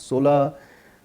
16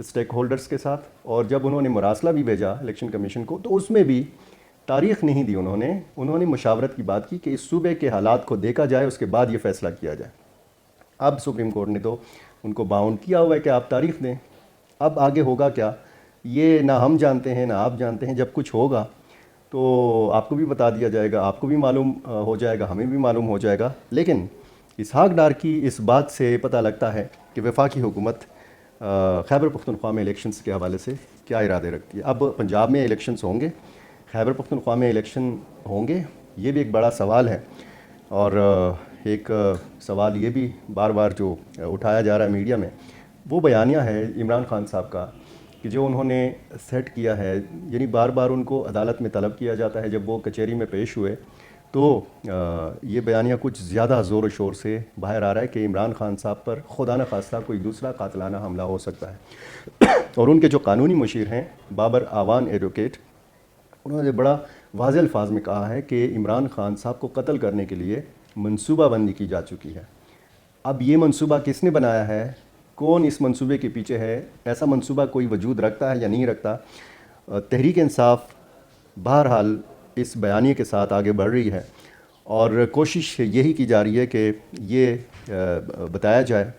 stake holders کے ساتھ، اور جب انہوں نے مراسلہ بھی بھیجا الیکشن کمیشن کو تو اس میں بھی تاریخ نہیں دی انہوں نے مشاورت کی بات کی کہ اس صوبے کے حالات کو دیکھا جائے، اس کے بعد یہ فیصلہ کیا جائے۔ اب سپریم کورٹ نے تو ان کو باؤنڈ کیا ہوا ہے کہ آپ تاریخ دیں، اب آگے ہوگا کیا یہ نہ ہم جانتے ہیں نہ آپ جانتے ہیں۔ جب کچھ ہوگا تو آپ کو بھی بتا دیا جائے گا، آپ کو بھی معلوم ہو جائے گا، ہمیں بھی معلوم ہو جائے گا۔ لیکن اسحاق ڈار کی اس بات سے پتہ لگتا ہے کہ وفاقی حکومت خیبر پختونخوا میں الیکشنز کے حوالے سے کیا ارادے رکھتی ہے۔ اب پنجاب میں الیکشنز ہوں گے، خیبر پختونخوا میں الیکشن ہوں گے، یہ بھی ایک بڑا سوال ہے۔ اور ایک سوال یہ بھی بار بار جو اٹھایا جا رہا ہے میڈیا میں، وہ بیانیہ ہے عمران خان صاحب کا کہ جو انہوں نے سیٹ کیا ہے، یعنی بار بار ان کو عدالت میں طلب کیا جاتا ہے۔ جب وہ کچہری میں پیش ہوئے تو یہ بیانیہ کچھ زیادہ زور و شور سے باہر آ رہا ہے کہ عمران خان صاحب پر خدا نہ خواستہ کوئی دوسرا قاتلانہ حملہ ہو سکتا ہے۔ اور ان کے جو قانونی مشیر ہیں بابر آوان ایڈوکیٹ، انہوں نے بڑا واضح الفاظ میں کہا ہے کہ عمران خان صاحب کو قتل کرنے کے لیے منصوبہ بندی کی جا چکی ہے۔ اب یہ منصوبہ کس نے بنایا ہے، کون اس منصوبے کے پیچھے ہے، ایسا منصوبہ کوئی وجود رکھتا ہے یا نہیں رکھتا؟ تحریک انصاف بہرحال اس بیانیے کے ساتھ آگے بڑھ رہی ہے اور کوشش یہی کی جا رہی ہے کہ یہ بتایا جائے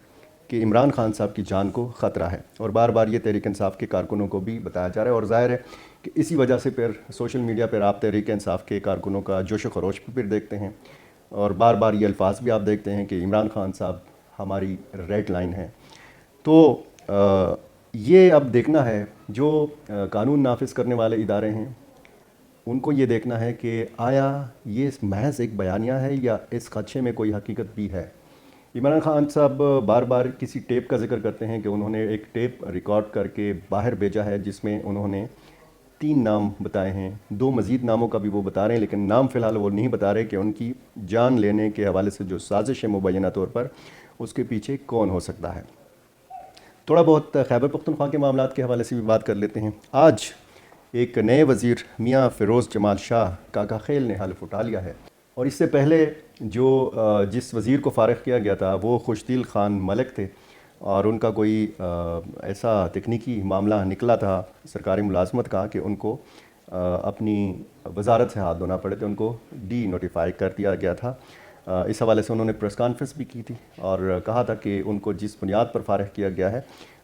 کہ عمران خان صاحب کی جان کو خطرہ ہے، اور بار بار یہ تحریک انصاف کے کارکنوں کو بھی بتایا جا رہا ہے۔ اور ظاہر ہے کہ اسی وجہ سے پھر سوشل میڈیا پر آپ تحریک انصاف کے کارکنوں کا جوش و خروش پھر دیکھتے ہیں، اور بار بار یہ الفاظ بھی آپ دیکھتے ہیں کہ عمران خان صاحب ہماری ریڈ لائن ہے۔ تو یہ اب دیکھنا ہے جو قانون نافذ کرنے والے ادارے ہیں، ان کو یہ دیکھنا ہے کہ آیا یہ محض ایک بیانیہ ہے یا اس خدشے میں کوئی حقیقت بھی ہے۔ عمران خان صاحب بار بار کسی ٹیپ کا ذکر کرتے ہیں کہ انہوں نے ایک ٹیپ ریکارڈ کر کے باہر بھیجا ہے جس میں انہوں نے 3 نام بتائے ہیں، 2 مزید ناموں کا بھی وہ بتا رہے ہیں، لیکن نام فی الحال وہ نہیں بتا رہے کہ ان کی جان لینے کے حوالے سے جو سازش ہے مبینہ طور پر اس کے پیچھے کون ہو سکتا ہے۔ تھوڑا بہت خیبر پختونخوا کے معاملات کے حوالے سے بھی بات کر لیتے ہیں۔ آج ایک نئے وزیر میاں فیروز جمال شاہ کاکا خیل نے حلف اٹھا لیا ہے، اور اس سے پہلے جو جس وزیر کو فارغ کیا گیا تھا وہ خوشدل خان ملک تھے، اور ان کا کوئی ایسا تکنیکی معاملہ نکلا تھا سرکاری ملازمت کا کہ ان کو اپنی وزارت سے ہاتھ دھونا پڑے تھے، ان کو ڈی نوٹیفائی کر دیا گیا تھا۔ اس حوالے سے انہوں نے پریس کانفرنس بھی کی تھی اور کہا تھا کہ ان کو جس بنیاد پر فارغ کیا گیا ہے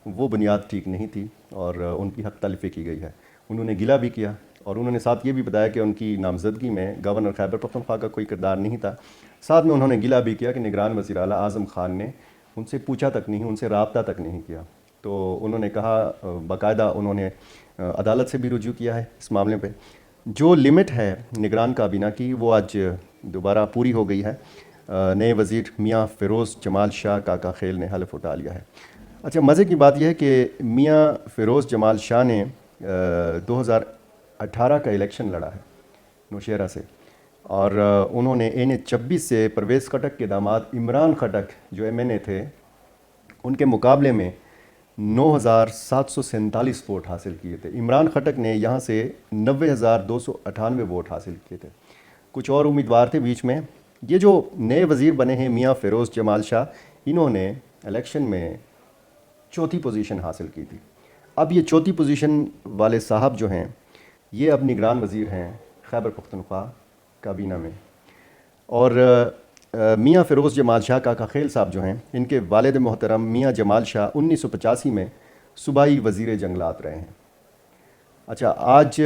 وہ بنیاد ٹھیک نہیں تھی اور ان کی حق تلفی کی گئی ہے۔ انہوں نے گلہ بھی کیا، اور انہوں نے ساتھ یہ بھی بتایا کہ ان کی نامزدگی میں گورنر خیبر پختونخوا کا کوئی کردار نہیں تھا۔ ساتھ میں انہوں نے گلہ بھی کیا کہ نگران وزیر اعلیٰ اعظم خان نے ان سے پوچھا تک نہیں، ان سے رابطہ تک نہیں کیا۔ تو انہوں نے کہا، باقاعدہ انہوں نے عدالت سے بھی رجوع کیا ہے اس معاملے پہ۔ جو لمٹ ہے نگران کابینہ کی وہ آج دوبارہ پوری ہو گئی ہے۔ نئے وزیر میاں فیروز جمال شاہ کاکا خیل نے حلف اٹھا لیا ہے۔ اچھا، مزے کی بات یہ ہے کہ میاں فیروز جمال شاہ نے 2018 کا الیکشن لڑا ہے نوشہرہ سے، اور انہوں نے NH-26 سے پرویز خٹک کے داماد عمران خٹک جو MNA تھے ان کے مقابلے میں 9,747 ووٹ حاصل کیے تھے۔ عمران خٹک نے یہاں سے 90,298 ووٹ حاصل کیے تھے۔ کچھ اور امیدوار تھے بیچ میں۔ یہ جو نئے وزیر بنے ہیں میاں فیروز جمال شاہ، انہوں نے الیکشن میں 4تھی پوزیشن حاصل کی تھی۔ اب یہ 4تھی پوزیشن والے صاحب جو ہیں یہ اب نگران وزیر ہیں خیبر پختونخوا کابینہ میں، اور میاں فیروز جمال شاہ کاکا خیل صاحب جو ہیں ان کے والد محترم میاں جمال شاہ 1985 میں صوبائی وزیر جنگلات رہے ہیں۔ اچھا، آج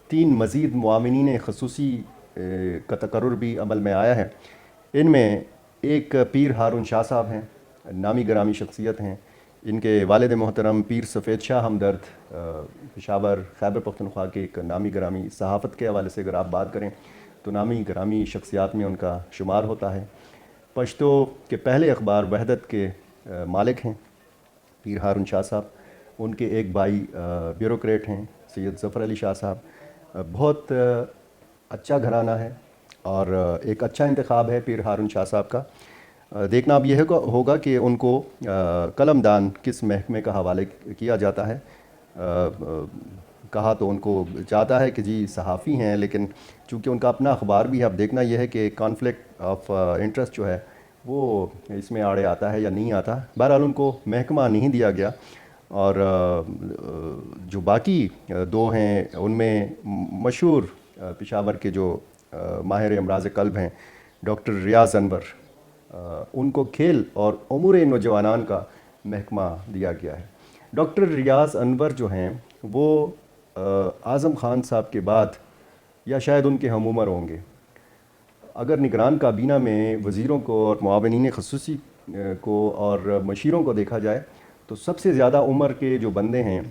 3 مزید معاونین خصوصی کا تقرر بھی عمل میں آیا ہے۔ ان میں ایک پیر ہارون شاہ صاحب ہیں، نامی گرامی شخصیت ہیں۔ ان کے والد محترم پیر سفید شاہ ہمدرد پشاور خیبر پختونخوا کے ایک نامی گرامی، صحافت کے حوالے سے اگر آپ بات کریں تو نامی گرامی شخصیات میں ان کا شمار ہوتا ہے۔ پشتو کے پہلے اخبار وحدت کے مالک ہیں پیر ہارون شاہ صاحب۔ ان کے ایک بھائی بیوروکریٹ ہیں سید ظفر علی شاہ صاحب۔ بہت اچھا گھرانہ ہے اور ایک اچھا انتخاب ہے پیر ہارون شاہ صاحب کا۔ دیکھنا اب یہ ہوگا کہ ان کو قلم دان کس محکمے کا حوالے کیا جاتا ہے۔ کہا تو ان کو چاہتا ہے کہ جی صحافی ہیں، لیکن چونکہ ان کا اپنا اخبار بھی ہے، اب دیکھنا یہ ہے کہ کانفلکٹ آف انٹرسٹ جو ہے وہ اس میں آڑے آتا ہے یا نہیں آتا۔ بہرحال ان کو محکمہ نہیں دیا گیا، اور جو باقی دو ہیں ان میں مشہور پشاور کے جو ماہر امراض قلب ہیں ڈاکٹر ریاض انور، ان کو کھیل اور امور نوجوانان کا محکمہ دیا گیا ہے۔ ڈاکٹر ریاض انور جو ہیں وہ اعظم خان صاحب کے بعد یا شاید ان کے ہم عمر ہوں گے۔ اگر نگران کابینہ میں وزیروں کو اور معاونین خصوصی کو اور مشیروں کو دیکھا جائے تو سب سے زیادہ عمر کے جو بندے ہیں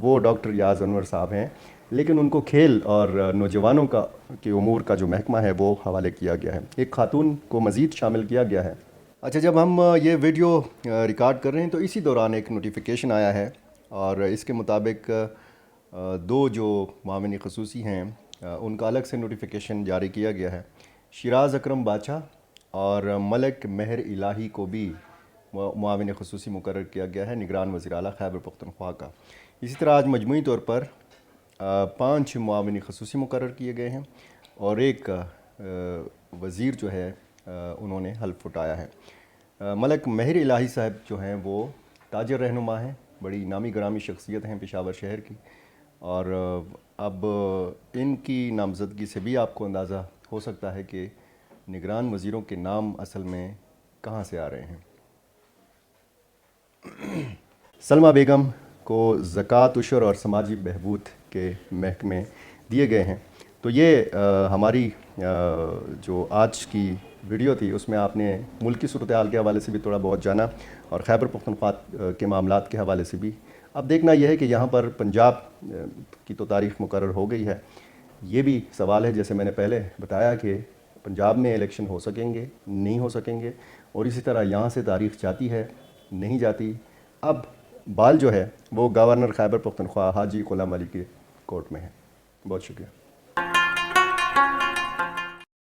وہ ڈاکٹر ریاض انور صاحب ہیں، لیکن ان کو کھیل اور نوجوانوں کے امور کا جو محکمہ ہے وہ حوالے کیا گیا ہے۔ ایک خاتون کو مزید شامل کیا گیا ہے۔ اچھا، جب ہم یہ ویڈیو ریکارڈ کر رہے ہیں تو اسی دوران ایک نوٹیفیکیشن آیا ہے اور اس کے مطابق دو جو معاون خصوصی ہیں ان کا الگ سے نوٹیفیکیشن جاری کیا گیا ہے۔ شیراز اکرم باچا اور ملک مہر الہی کو بھی معاون خصوصی مقرر کیا گیا ہے نگران وزیر اعلیٰ خیبر پختونخوا کا۔ اسی طرح آج مجموعی طور پر 5 معاون خصوصی مقرر کیے گئے ہیں اور ایک وزیر جو ہے انہوں نے حلف اٹھایا ہے۔ ملک مہر الہی صاحب جو ہیں وہ تاجر رہنما ہیں، بڑی نامی گرامی شخصیت ہیں پشاور شہر کی، اور اب ان کی نامزدگی سے بھی آپ کو اندازہ ہو سکتا ہے کہ نگران وزیروں کے نام اصل میں کہاں سے آ رہے ہیں۔ سلمہ بیگم کو زکوٰۃ، عشر اور سماجی بہبود کے محکمے دیے گئے ہیں۔ تو یہ ہماری جو آج کی ویڈیو تھی اس میں آپ نے ملکی صورتحال کے حوالے سے بھی تھوڑا بہت جانا اور خیبر پختونخوا کے معاملات کے حوالے سے بھی۔ اب دیکھنا یہ ہے کہ یہاں پر پنجاب کی تو تاریخ مقرر ہو گئی ہے، یہ بھی سوال ہے جیسے میں نے پہلے بتایا کہ پنجاب میں الیکشن ہو سکیں گے نہیں ہو سکیں گے، اور اسی طرح یہاں سے تاریخ جاتی ہے نہیں جاتی۔ اب بال جو ہے وہ گورنر خیبر پختونخوا حاجی غلام علی کے کورٹ میں ہے۔ بہت شکریہ۔